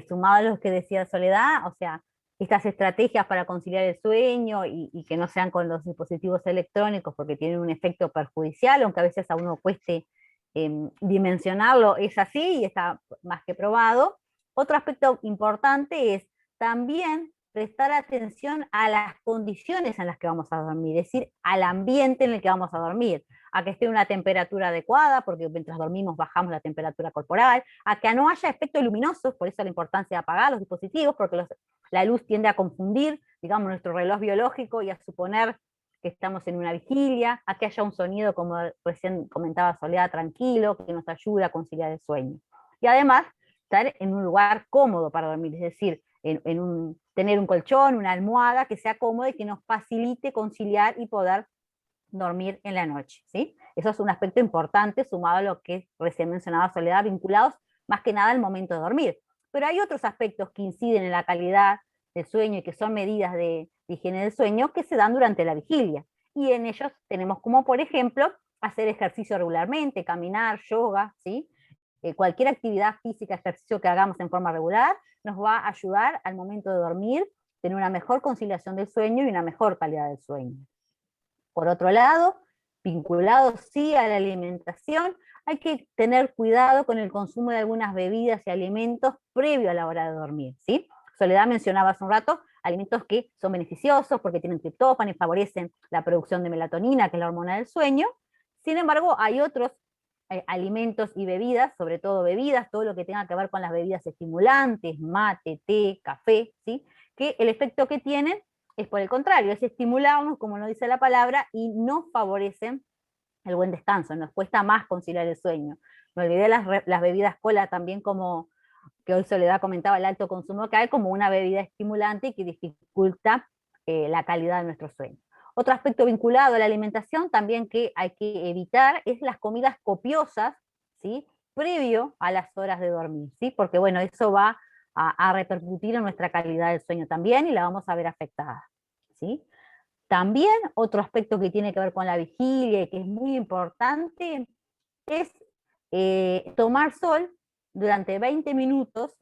Sumado a lo que decía Soledad, o sea, estas estrategias para conciliar el sueño y que no sean con los dispositivos electrónicos porque tienen un efecto perjudicial, aunque a veces a uno cueste dimensionarlo, es así y está más que probado. Otro aspecto importante es también prestar atención a las condiciones en las que vamos a dormir, es decir, al ambiente en el que vamos a dormir, a que esté una temperatura adecuada, porque mientras dormimos bajamos la temperatura corporal, a que no haya efectos luminosos, por eso la importancia de apagar los dispositivos, porque la luz tiende a confundir, digamos, nuestro reloj biológico y a suponer que estamos en una vigilia, a que haya un sonido, como recién comentaba Soledad, tranquilo, que nos ayude a conciliar el sueño. Y además, estar en un lugar cómodo para dormir, es decir, tener un colchón, una almohada que sea cómoda y que nos facilite conciliar y poder dormir en la noche, ¿sí? Eso es un aspecto importante sumado a lo que recién mencionaba Soledad, vinculados más que nada al momento de dormir. Pero hay otros aspectos que inciden en la calidad del sueño y que son medidas de higiene del sueño que se dan durante la vigilia. Y en ellos tenemos como, por ejemplo, hacer ejercicio regularmente, caminar, yoga, ¿sí? Cualquier actividad física, ejercicio que hagamos en forma regular, nos va a ayudar al momento de dormir, tener una mejor conciliación del sueño y una mejor calidad del sueño. Por otro lado, vinculado sí a la alimentación, hay que tener cuidado con el consumo de algunas bebidas y alimentos previo a la hora de dormir, ¿sí? Soledad mencionaba hace un rato alimentos que son beneficiosos porque tienen triptófano y favorecen la producción de melatonina, que es la hormona del sueño. Sin embargo, hay otros alimentos y bebidas, sobre todo bebidas, todo lo que tenga que ver con las bebidas estimulantes, mate, té, café, ¿sí? Que el efecto que tienen es por el contrario, es estimularnos, como nos dice la palabra, y no favorecen el buen descanso, nos cuesta más conciliar el sueño. Me olvidé las bebidas cola también, como que hoy Soledad comentaba, el alto consumo que hay como una bebida estimulante y que dificulta la calidad de nuestro sueño. Otro aspecto vinculado a la alimentación también que hay que evitar es las comidas copiosas, ¿sí? Previo a las horas de dormir, ¿sí? Porque bueno, eso va a repercutir en nuestra calidad del sueño también y la vamos a ver afectada, ¿sí? También otro aspecto que tiene que ver con la vigilia y que es muy importante es tomar sol durante 20 minutos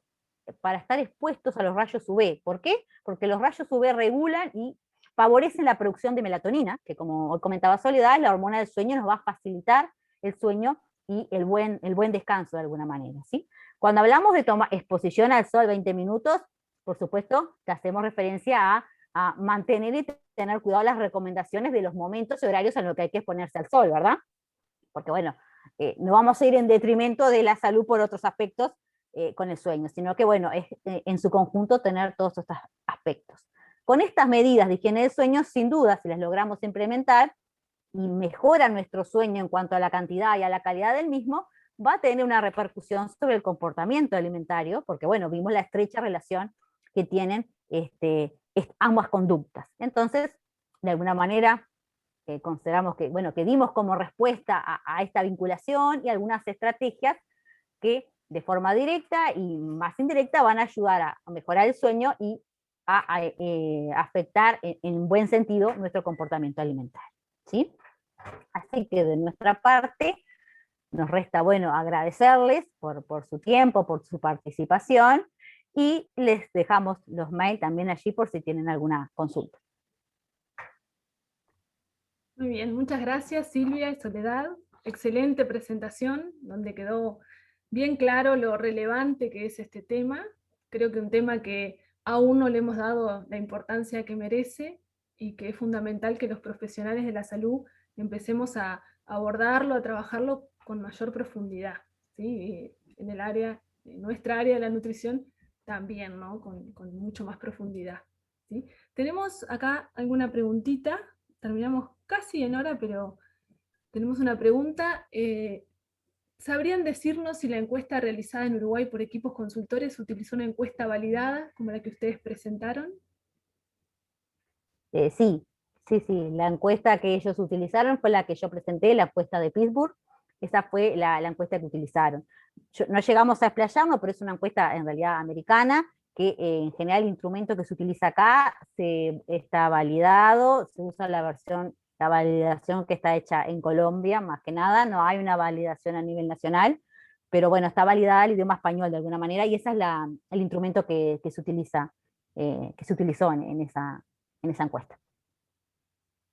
para estar expuestos a los rayos UV. ¿Por qué? Porque los rayos UV regulan y favorecen la producción de melatonina, que como hoy comentaba Soledad, la hormona del sueño nos va a facilitar el sueño y el buen descanso de alguna manera, ¿sí? Cuando hablamos de exposición al sol 20 minutos, por supuesto que hacemos referencia a mantener y tener cuidado las recomendaciones de los momentos y horarios en los que hay que exponerse al sol, ¿verdad? Porque bueno, no vamos a ir en detrimento de la salud por otros aspectos con el sueño, sino que bueno, es en su conjunto tener todos estos aspectos. Con estas medidas de higiene del sueño, sin duda, si las logramos implementar y mejoran nuestro sueño en cuanto a la cantidad y a la calidad del mismo, va a tener una repercusión sobre el comportamiento alimentario, porque bueno, vimos la estrecha relación que tienen ambas conductas. Entonces, de alguna manera, consideramos que, bueno, que dimos como respuesta a esta vinculación y algunas estrategias que de forma directa y más indirecta van a ayudar a mejorar el sueño y a afectar en buen sentido nuestro comportamiento alimentario, ¿sí? Así que de nuestra parte nos resta, bueno, agradecerles por su tiempo, por su participación, y les dejamos los mails también allí por si tienen alguna consulta.
Muy bien, muchas gracias Silvia y Soledad. Excelente presentación, donde quedó bien claro lo relevante que es este tema. Creo que un tema que aún no le hemos dado la importancia que merece, y que es fundamental que los profesionales de la salud empecemos a abordarlo, a trabajarlo con mayor profundidad, ¿sí? En el área, en nuestra área de la nutrición también, ¿no? Con mucho más profundidad, ¿sí? Tenemos acá alguna preguntita, terminamos casi en hora, pero tenemos una pregunta. ¿Sabrían decirnos si la encuesta realizada en Uruguay por equipos consultores utilizó una encuesta validada como la que ustedes presentaron?
Sí, sí, la encuesta que ellos utilizaron fue la que yo presenté, la encuesta de Pittsburgh, esa fue la encuesta que utilizaron. No llegamos a explayarnos, pero es una encuesta en realidad americana, que en general el instrumento que se utiliza acá está validado, se usa la validación que está hecha en Colombia, más que nada, no hay una validación a nivel nacional, pero bueno, está validada el idioma español de alguna manera, y ese es el instrumento que se utiliza, que se utilizó en esa encuesta.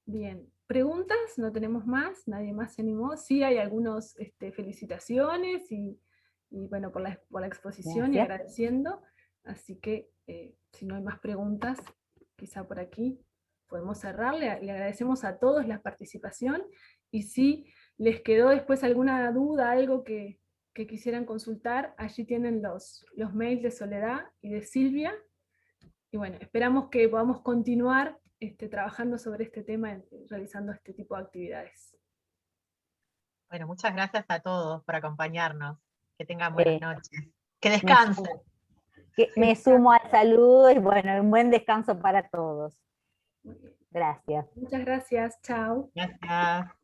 Bien, preguntas, no tenemos más, nadie más se animó. Sí hay algunas felicitaciones y bueno, por la exposición y
Gracias.
agradeciendo. Así que si no hay más preguntas, quizá por aquí podemos cerrar. Le agradecemos a todos la participación y si les quedó después alguna duda, algo que quisieran consultar, allí tienen los mails de Soledad y de Silvia. Y bueno, esperamos que podamos continuar trabajando sobre este tema, realizando este tipo de actividades.
Bueno, muchas gracias a todos por acompañarnos. Que tengan buenas noches. Que
Me
descansen.
me sumo al saludo y bueno, un buen descanso para todos.
Muy bien.
Gracias.
Muchas gracias, chao.
Gracias.